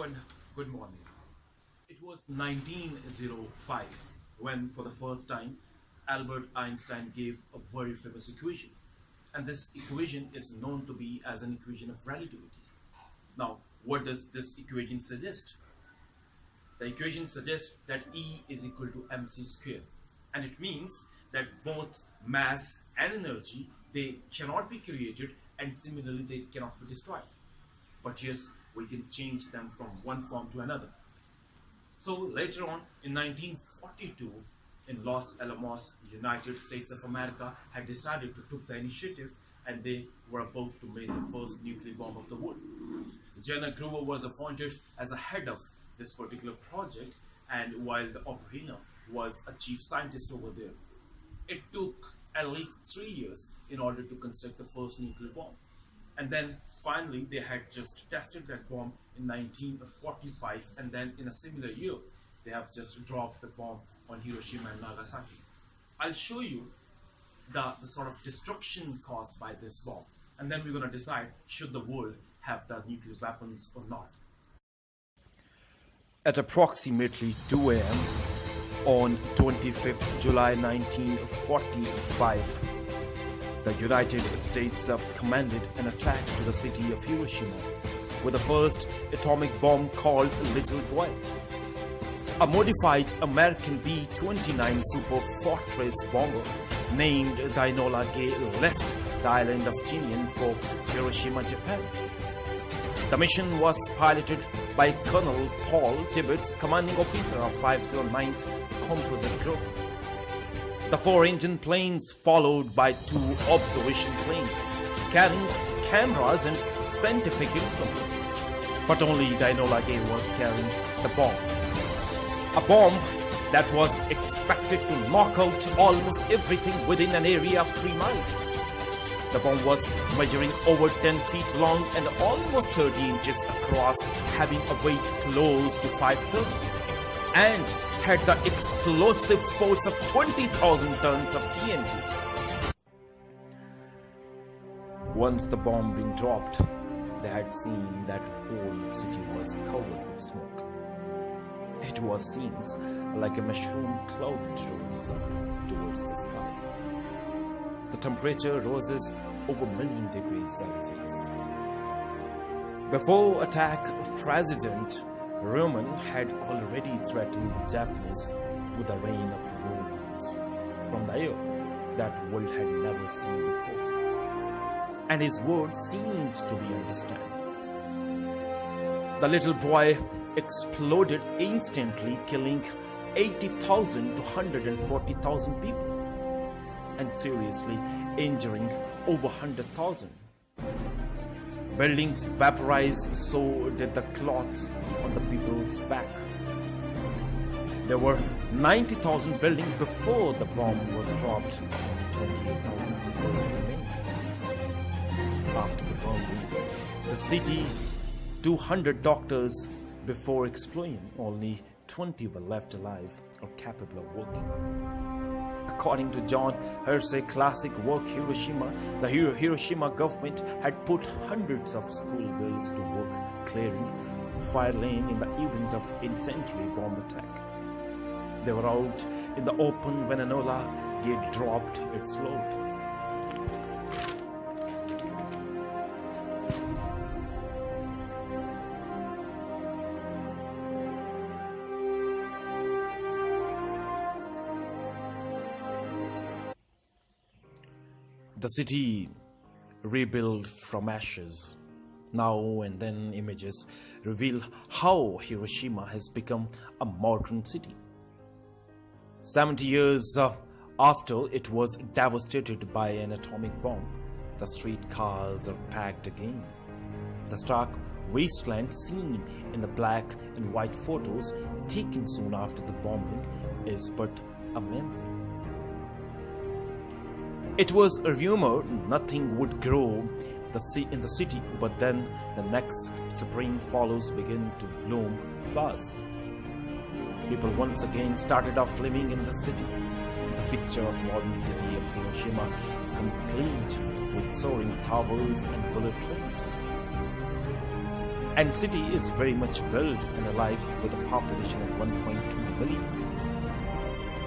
everyone, good morning. It was 1905 when, for the first time, Albert Einstein gave a very famous equation. And this equation is known to be as an equation of relativity. Now, what does this equation suggest? The equation suggests that E is equal to mc square. And it means that both mass and energy, they cannot be created, and similarly they cannot be destroyed. But yes, we can change them from one form to another. So later on in 1942, in Los Alamos, United States of America had decided to take the initiative, and they were about to make the first nuclear bomb of the world. Jenner Grover was appointed as a head of this particular project, and while the Oppenheimer was a chief scientist over there. It took at least 3 years in order to construct the first nuclear bomb. And then finally they had just tested that bomb in 1945, and then in a similar year they have just dropped the bomb on Hiroshima and Nagasaki. I'll show you the sort of destruction caused by this bomb, and then we're going to decide should the world have the nuclear weapons or not. At approximately 2 a.m. on 25th July 1945, the United States commanded an attack to the city of Hiroshima with the first atomic bomb called Little Boy. A modified American B-29 Super Fortress bomber named Enola Gay left the island of Tinian for Hiroshima, Japan. The mission was piloted by Colonel Paul Tibbets, commanding officer of 509th Composite Group. The 4-engine planes followed by 2 observation planes carrying cameras and scientific instruments. But only Enola Gay was carrying the bomb. A bomb that was expected to knock out almost everything within an area of 3 miles. The bomb was measuring over 10 feet long and almost 30 inches across, having a weight close to 5 tons, and had the explosive force of 20,000 tons of TNT. Once the bomb being dropped, they had seen that whole city was covered with smoke. It seems like a mushroom cloud roses up towards the sky. The temperature roses over a million degrees Celsius. Before attack, President Truman had already threatened the Japanese with a rain of ruins from the air that the world had never seen before. And his word seems to be understood. The little boy exploded instantly, killing 80,000 to 140,000 people, and seriously injuring over 100,000. Buildings vaporized, so did the cloths on the people's back. There were 90,000 buildings before the bomb was dropped. Only 28,000 people remained. After the bombing, the city, 200 doctors before explosion, only 20 were left alive or capable of working. According to John Hersey's classic work Hiroshima, the Hiroshima government had put hundreds of schoolgirls to work clearing fire lane in the event of incendiary bomb attack. They were out in the open when Enola Gay dropped its load. The city rebuilt from ashes. Now and then images reveal how Hiroshima has become a modern city. 70 years after it was devastated by an atomic bomb, the streetcars are packed again. The stark wasteland seen in the black and white photos taken soon after the bombing is but a memory. It was rumored nothing would grow in the city, but then the next spring follows begin to bloom flowers. People once again started off living in the city. The picture of modern city of Hiroshima, complete with soaring towers and bullet trains. And city is very much built and alive with a population of 1.2 million.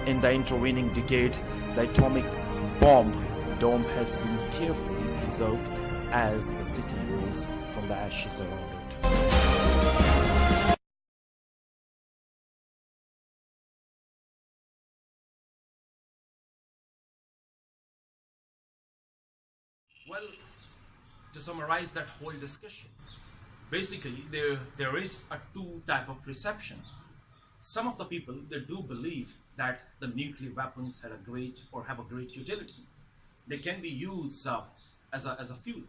In the intervening decade, the atomic bomb dome has been carefully preserved as the city rose from the ashes around it. Well, to summarize that whole discussion, basically there is a two type of perception. Some of the people, they do believe that the nuclear weapons had a great or have a great utility. They can be used as a fuel.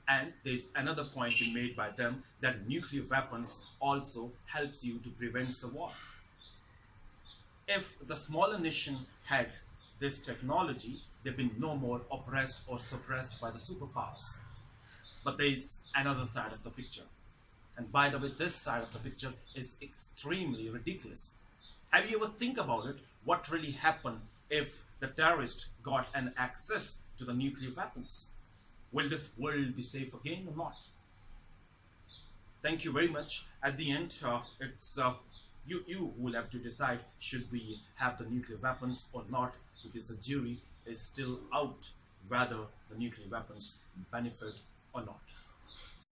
And there's another point being made by them that nuclear weapons also helps you to prevent the war. If the smaller nation had this technology, they've been no more oppressed or suppressed by the superpowers. But there is another side of the picture. And by the way, this side of the picture is extremely ridiculous. Have you ever think about it? What really happened if the terrorists got an access to the nuclear weapons? Will this world be safe again or not? Thank you very much. At the end, it's you who will have to decide should we have the nuclear weapons or not, because the jury is still out whether the nuclear weapons benefit or not.